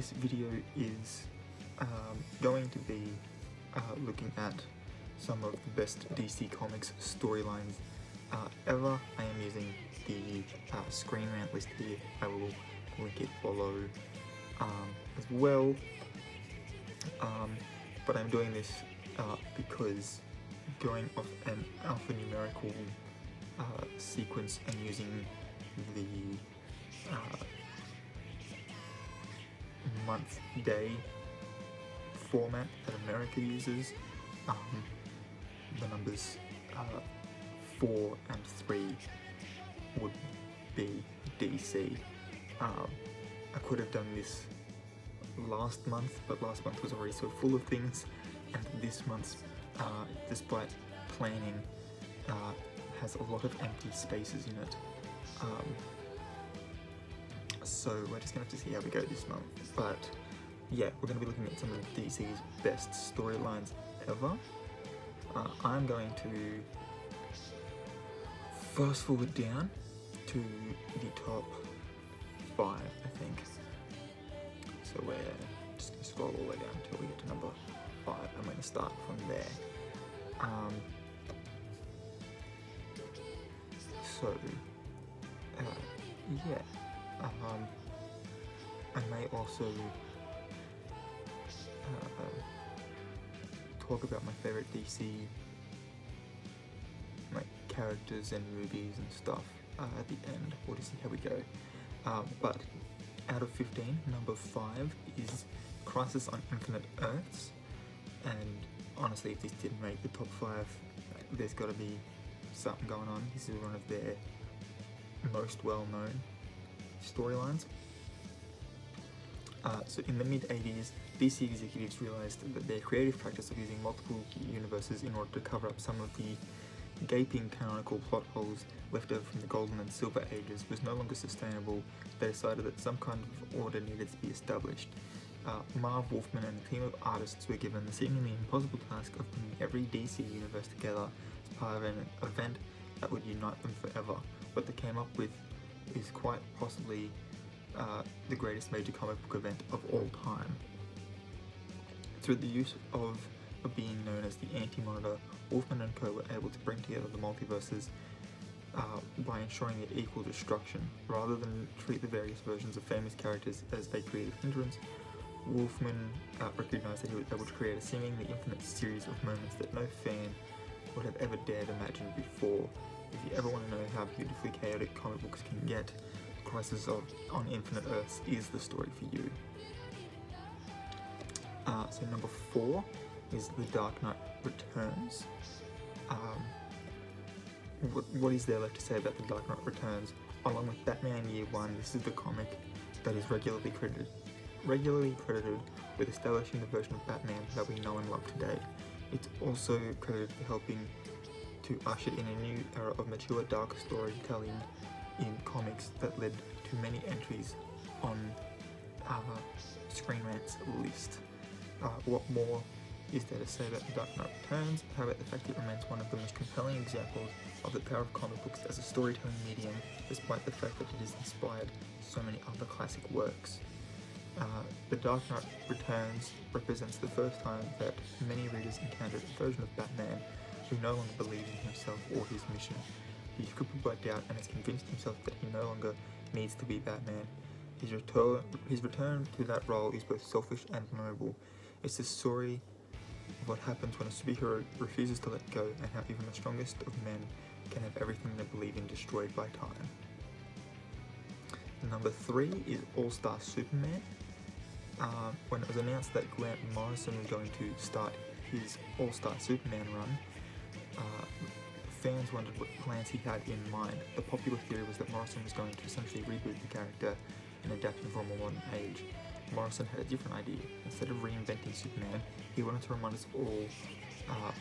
this video is going to be looking at some of the best DC Comics storylines ever. I am using the ScreenRant list here. I will link it below as well. But I'm doing this because going off an alphanumerical sequence and using the month-day format that America uses, the numbers 4 and 3 would be DC. I could have done this last month, but last month was already so full of things, and this month's, despite planning, has a lot of empty spaces in it. So we're just gonna have to see how we go this month. But yeah, we're gonna be looking at some of DC's best storylines ever. I'm going to fast forward down to the top 5, I think. So we're just gonna scroll all the way down until we get to number 5. I'm going to start from there. Yeah. I may also talk about my favorite DC characters and movies and stuff at the end. We'll just see how we go. But out of 15, number 5 is Crisis on Infinite Earths. And honestly, if this didn't make the top 5, there's got to be something going on. This is one of their most well-known storylines. So in the mid-80s, DC executives realized that their creative practice of using multiple universes in order to cover up some of the gaping canonical plot holes left over from the Golden and Silver Ages was no longer sustainable. They decided that some kind of order needed to be established. Marv Wolfman and a team of artists were given the seemingly impossible task of bringing every DC universe together as part of an event that would unite them forever. What they came up with is quite possibly the greatest major comic book event of all time. Through the use of a being known as the Anti-Monitor, Wolfman and co. were able to bring together the multiverses by ensuring their equal destruction. Rather than treat the various versions of famous characters as a creative hindrance, Wolfman recognized that he was able to create a seemingly infinite series of moments that no fan would have ever dared imagine before. If you ever want to know how beautifully chaotic comic books can get, Crisis on Infinite Earths is the story for you. So number 4 is The Dark Knight Returns. What is there left to say about The Dark Knight Returns? Along with Batman Year One, this is the comic that is regularly credited with establishing the version of Batman that we know and love today. It's also credited for helping to usher in a new era of mature dark storytelling in comics that led to many entries on ScreenRant's list. What more is there to say about The Dark Knight Returns? How about the fact it remains one of the most compelling examples of the power of comic books as a storytelling medium, despite the fact that it has inspired so many other classic works. The Dark Knight Returns represents the first time that many readers encountered a version of Batman who no longer believes in himself or his mission. He's crippled by doubt and has convinced himself that he no longer needs to be Batman. His return to that role is both selfish and noble. It's the story of what happens when a superhero refuses to let go, and how even the strongest of men can have everything they believe in destroyed by time. Number 3 is All-Star Superman. When it was announced that Grant Morrison was going to start his All-Star Superman run, fans wondered what plans he had in mind. The popular theory was that Morrison was going to essentially reboot the character and adapt him for a more modern age. Morrison had a different idea. Instead of reinventing Superman, he wanted to remind us all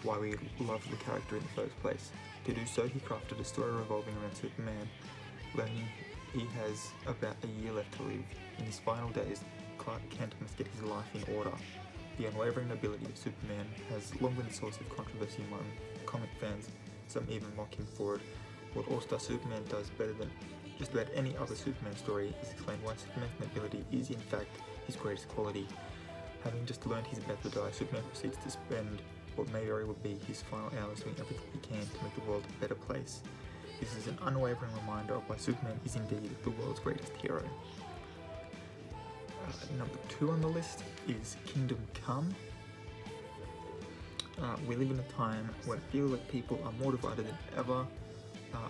why we loved the character in the first place. To do so, he crafted a story revolving around Superman, learning he has about a year left to live. In his final days, Clark Kent must get his life in order. The unwavering nobility of Superman has long been a source of controversy among comic fans, some even mock him for it. What All-Star Superman does better than just about any other Superman story is explain why Superman's nobility is in fact his greatest quality. Having just learned he's about to die, Superman proceeds to spend what may very well be his final hours doing everything he can to make the world a better place. This is an unwavering reminder of why Superman is indeed the world's greatest hero. Number 2 on the list is Kingdom Come. We live in a time when it feels like people are more divided than ever.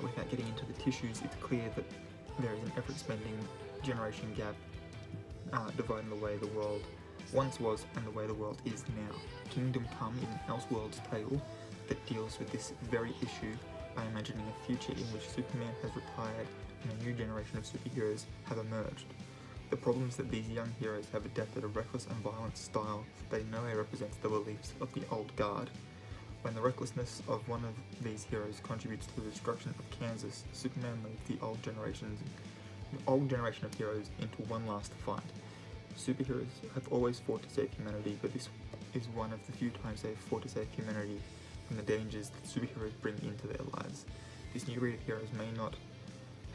Without getting into the tissues, it's clear that there is an ever-expanding generation gap dividing the way the world once was and the way the world is now. Kingdom Come is an Elseworlds tale that deals with this very issue by imagining a future in which Superman has retired and a new generation of superheroes have emerged. The problems that these young heroes have adapted a reckless and violent style that they know represents the beliefs of the old guard. When the recklessness of one of these heroes contributes to the destruction of Kansas, Superman leads the old generation of heroes into one last fight. Superheroes have always fought to save humanity, but this is one of the few times they have fought to save humanity from the dangers that superheroes bring into their lives. This new breed of heroes may not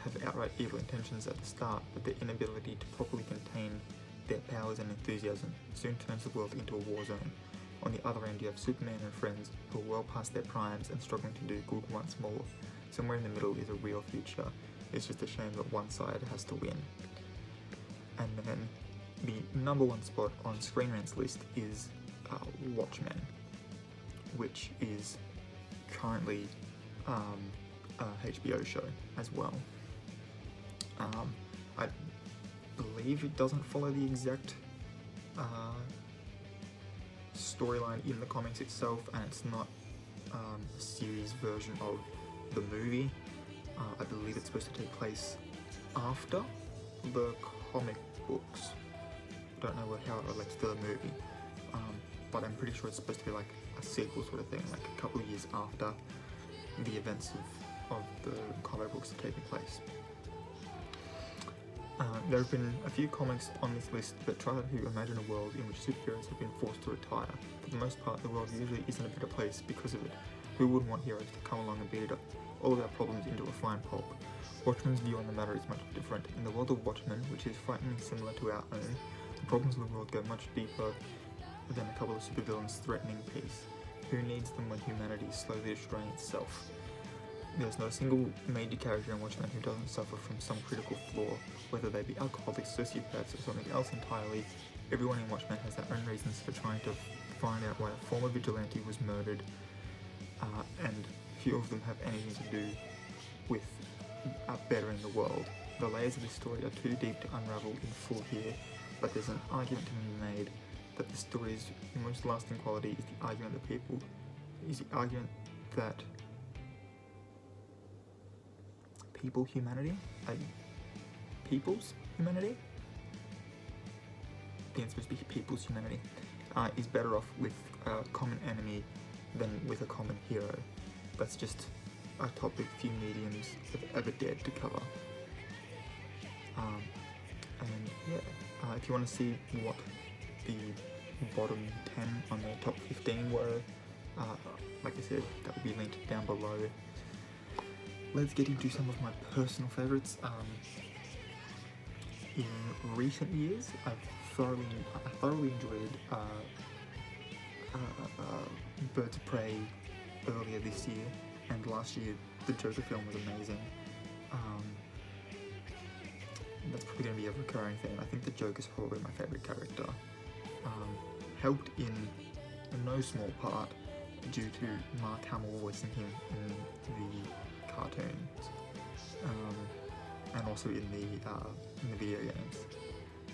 have outright evil intentions at the start, but their inability to properly contain their powers and enthusiasm soon turns the world into a war zone. On the other end, you have Superman and friends who are well past their primes and struggling to do good once more. Somewhere in the middle is a real future. It's just a shame that one side has to win. And then the number 1 spot on ScreenRant's list is Watchmen, which is currently a HBO show as well. I believe it doesn't follow the exact storyline in the comics itself, and it's not a series version of the movie. I believe it's supposed to take place after the comic books. I don't know how it relates to the movie, but I'm pretty sure it's supposed to be like a sequel sort of thing, like a couple of years after the events of the comic books are taking place. There have been a few comics on this list that try to imagine a world in which superheroes have been forced to retire. For the most part, the world usually isn't a better place because of it. Who wouldn't want heroes to come along and beat up all of our problems into a fine pulp? Watchmen's view on the matter is much different. In the world of Watchmen, which is frighteningly similar to our own, the problems of the world go much deeper than a couple of supervillains threatening peace. Who needs them when humanity is slowly destroying itself? There's not a single major character in Watchmen who doesn't suffer from some critical flaw, whether they be alcoholics, sociopaths, or something else entirely. Everyone in Watchmen has their own reasons for trying to find out why a former vigilante was murdered, and few of them have anything to do with bettering the world. The layers of this story are too deep to unravel in full here, but there's an argument to be made that the story's most lasting quality is the argument that people's humanity? I think it's supposed to be people's humanity, is better off with a common enemy than with a common hero. That's just a topic few mediums have ever dared to cover. If you want to see what the bottom 10 on the top 15 were, like I said, that will be linked down below. Let's get into some of my personal favourites. In recent years, I thoroughly enjoyed Birds of Prey earlier this year, and last year the Joker film was amazing. That's probably going to be a recurring thing. I think the Joker's probably my favourite character. Helped in no small part due to Mark Hamill voicing him in the cartoons, and also in the video games,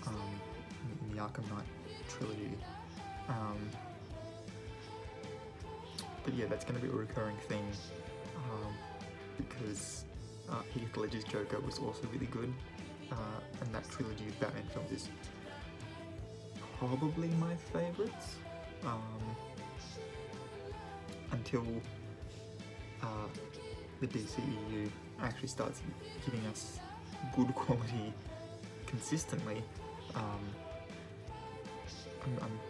in the Arkham Knight trilogy. But yeah, that's going to be a recurring thing, because Heath Ledger's Joker was also really good, and that trilogy of Batman films is probably my favourites, until the DCEU actually starts giving us good quality consistently. I'm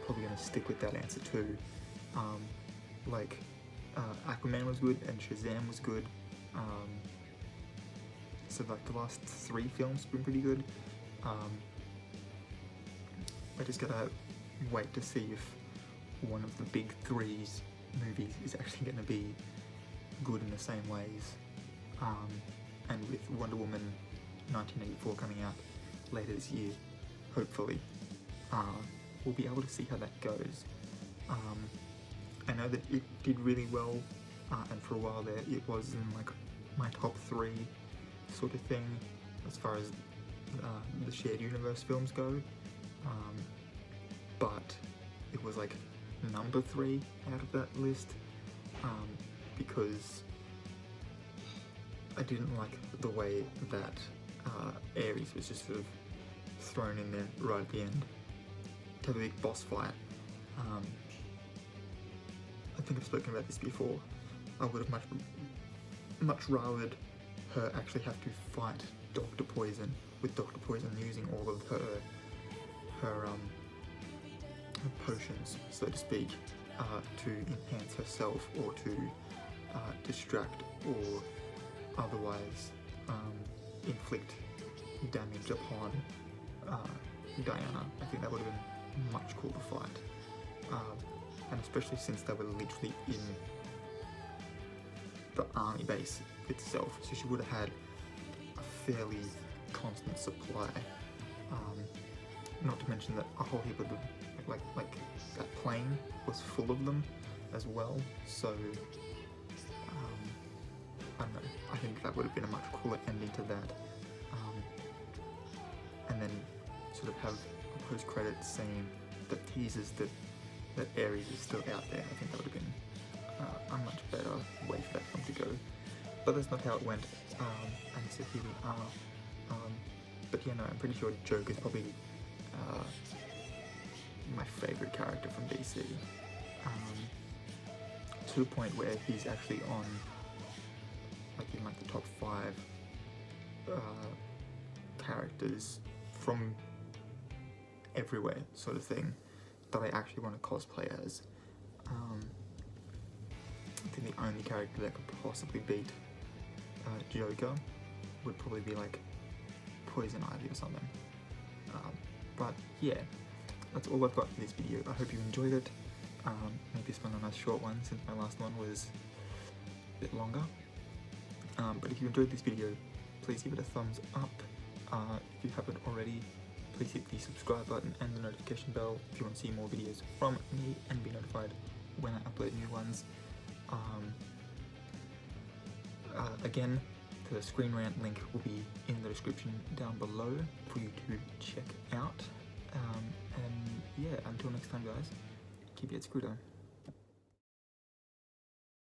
probably going to stick with that answer too. Aquaman was good and Shazam was good. So like the last 3 films have been pretty good. I just gotta wait to see if one of the big three's movies is actually going to be good in the same ways. And with Wonder Woman 1984 coming out later this year, hopefully, we'll be able to see how that goes. I know that it did really well, and for a while there it was in like my top 3 sort of thing as far as the shared universe films go, but it was like number 3 out of that list, because I didn't like the way that Ares was just sort of thrown in there right at the end to have a big boss fight. I think I've spoken about this before. I would have much rathered her actually have to fight Dr. Poison, with Dr. Poison using all of her potions, so to speak, to enhance herself or to distract or otherwise inflict damage upon Diana. I think that would have been much cooler fight, and especially since they were literally in the army base itself, so she would have had a fairly constant supply. Not to mention that a whole heap of them, like that plane was full of them as well, so I don't know, I think that would have been a much cooler ending to that, and then sort of have a post-credit scene that teases that Ares is still out there. I think that would have been a much better way for that film to go, but that's not how it went, and so here we are. But yeah, no, I'm pretty sure Joker is probably my favourite character from DC, to the point where he's actually on like in like the top 5 characters from everywhere sort of thing that I actually want to cosplay as. I think the only character that could possibly beat Joker would probably be like Poison Ivy or something. But yeah, that's all I've got for this video. I hope you enjoyed it. Make this one a nice short one since my last one was a bit longer. But if you enjoyed this video, please give it a thumbs up. If you haven't already, please hit the subscribe button and the notification bell if you want to see more videos from me and be notified when I upload new ones. Again, the ScreenRant link will be in the description down below for you to check out. And yeah, until next time guys, keep it screwed on.